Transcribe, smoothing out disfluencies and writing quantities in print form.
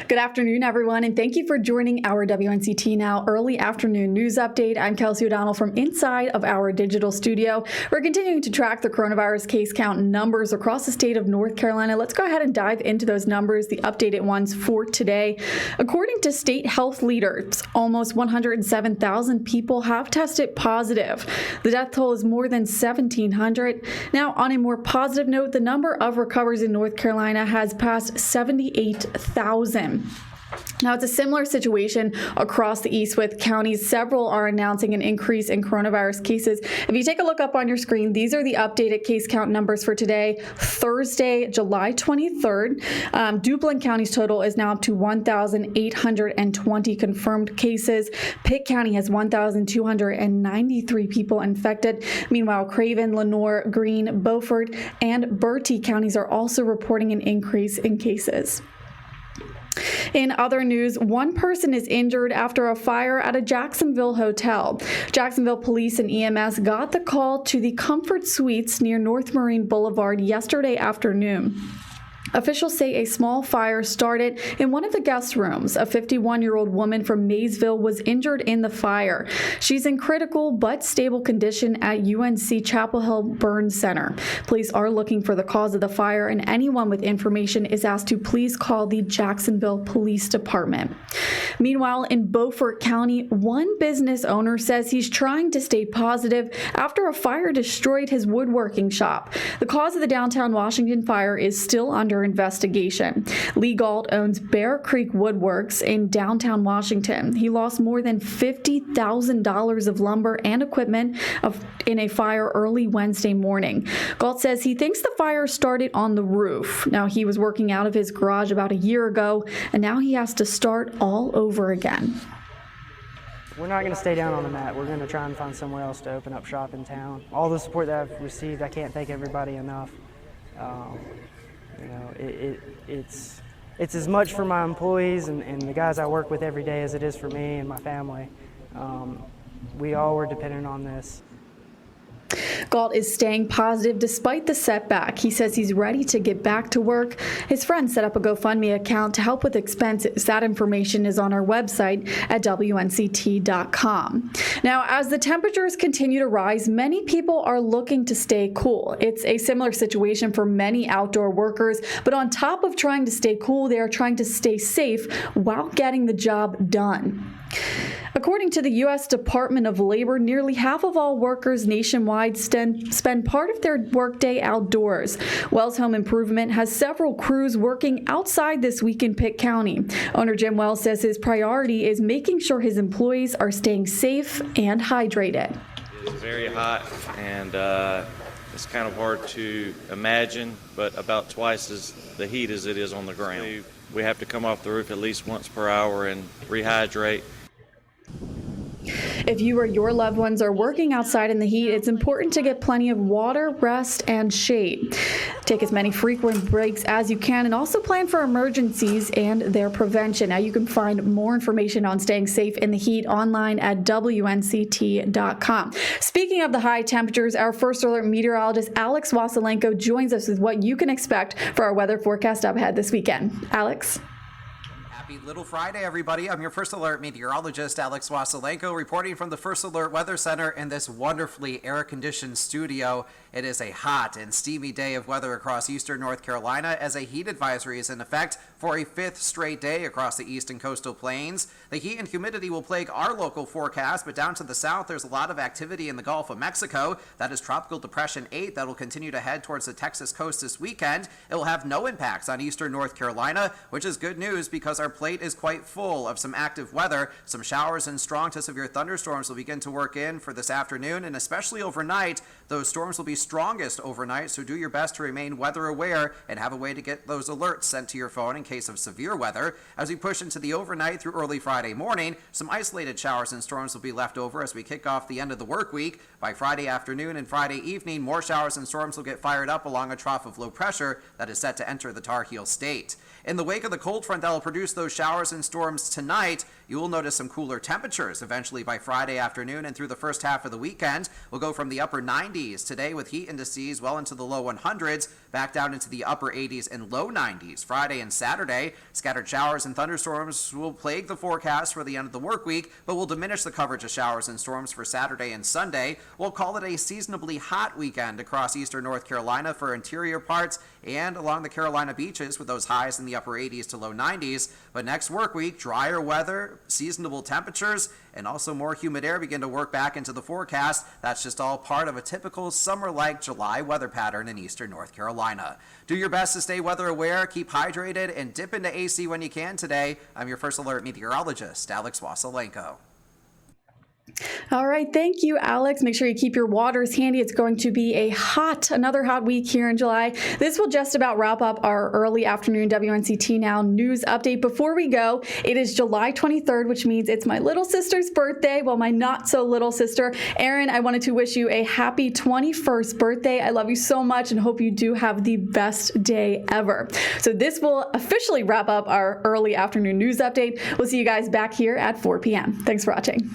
Good afternoon, everyone, and thank you for joining our WNCT Now early afternoon news update. I'm Kelsey O'Donnell from inside of our digital studio. We're continuing to track the coronavirus case count numbers across the state of North Carolina. Let's go ahead and dive into those numbers, the updated ones for today. According to state health leaders, almost 107,000 people have tested positive. The death toll is more than 1,700. Now, on a more positive note, the number of recoveries in North Carolina has passed 78,000. Now, it's a similar situation across the East with counties. Several are announcing an increase in coronavirus cases. If you take a look up on your screen, these are the updated case count numbers for today, Thursday, July 23rd. Duplin County's total is now up to 1,820 confirmed cases. Pitt County has 1,293 people infected. Meanwhile, Craven, Lenoir, Greene, Beaufort, and Bertie counties are also reporting an increase in cases. In other news, one person is injured after a fire at a Jacksonville hotel. Jacksonville police and EMS got the call to the Comfort Suites near North Marine Boulevard yesterday afternoon. Officials say a small fire started in one of the guest rooms. A 51-year-old woman from Maysville was injured in the fire. She's in critical but stable condition at UNC Chapel Hill Burn Center. Police are looking for the cause of the fire, and anyone with information is asked to please call the Jacksonville Police Department. Meanwhile, in Beaufort County, one business owner says he's trying to stay positive after a fire destroyed his woodworking shop. The cause of the downtown Washington fire is still under investigation. Lee Galt owns Bear Creek Woodworks in downtown Washington. He lost more than $50,000 of lumber and equipment in a fire early Wednesday morning. Galt says he thinks the fire started on the roof. Now, he was working out of his garage about a year ago, and now he has to start all over again. We're not going to stay down on the mat. We're going to try and find somewhere else to open up shop in town. All the support that I've received, I can't thank everybody enough. It's as much for my employees and the guys I work with every day as it is for me and my family. We all were dependent on this. Galt is staying positive despite the setback. He says he's ready to get back to work. His friend set up a GoFundMe account to help with expenses. That information is on our website at WNCT.com. Now, as the temperatures continue to rise, many people are looking to stay cool. It's a similar situation for many outdoor workers, but on top of trying to stay cool, they are trying to stay safe while getting the job done. According to the U.S. Department of Labor, nearly half of all workers nationwide spend part of their workday outdoors. Wells Home Improvement has several crews working outside this week in Pitt County. Owner Jim Wells says his priority is making sure his employees are staying safe and hydrated. It's very hot, and it's kind of hard to imagine, but about twice as the heat as it is on the ground. We have to come off the roof at least once per hour and rehydrate. If you or your loved ones are working outside in the heat, it's important to get plenty of water, rest, and shade. Take as many frequent breaks as you can, and also plan for emergencies and their prevention. Now, you can find more information on staying safe in the heat online at WNCT.com. Speaking of the high temperatures, our First Alert meteorologist Alex Wasilenko joins us with what you can expect for our weather forecast up ahead this weekend. Alex? Happy Little Friday, everybody. I'm your First Alert meteorologist, Alex Wasilenko, reporting from the First Alert Weather Center in this wonderfully air-conditioned studio. It is a hot and steamy day of weather across eastern North Carolina as a heat advisory is in effect for a fifth straight day across the east and coastal plains. The heat and humidity will plague our local forecast, but down to the south, there's a lot of activity in the Gulf of Mexico. That is Tropical Depression 8 that will continue to head towards the Texas coast this weekend. It will have no impacts on eastern North Carolina, which is good news because our plate is quite full of some active weather. Some showers and strong to severe thunderstorms will begin to work in for this afternoon, and especially overnight. Those storms will be strongest overnight, so do your best to remain weather aware and have a way to get those alerts sent to your phone in case of severe weather. As we push into the overnight through early Friday morning, some isolated showers and storms will be left over as we kick off the end of the work week. By Friday afternoon and Friday evening, more showers and storms will get fired up along a trough of low pressure that is set to enter the Tar Heel state. In the wake of the cold front that will produce those those showers and storms tonight, you will notice some cooler temperatures eventually by Friday afternoon and through the first half of the weekend. We'll go from the upper 90s today with heat indices well into the low 100s, back down into the upper 80s and low 90s. Friday and Saturday, scattered showers and thunderstorms will plague the forecast for the end of the work week, but will diminish the coverage of showers and storms for Saturday and Sunday. We'll call it a seasonably hot weekend across eastern North Carolina for interior parts and along the Carolina beaches with those highs in the upper 80s to low 90s. But next work week, drier weather, seasonable temperatures, and also more humid air begin to work back into the forecast. That's just all part of a typical summer-like July weather pattern in eastern North Carolina. Do your best to stay weather aware, keep hydrated, and dip into AC when you can today. I'm your First Alert meteorologist, Alex Wasilenko. All right, thank you, Alex. Make sure you keep your waters handy. It's going to be another hot week here in July. This will just about wrap up our early afternoon WNCT Now news update. Before we go, it is July 23rd, which means it's my little sister's birthday. Well, my not so little sister, Erin, I wanted to wish you a happy 21st birthday. I love you so much and hope you do have the best day ever. So this will officially wrap up our early afternoon news update. We'll see you guys back here at 4 p.m. Thanks for watching.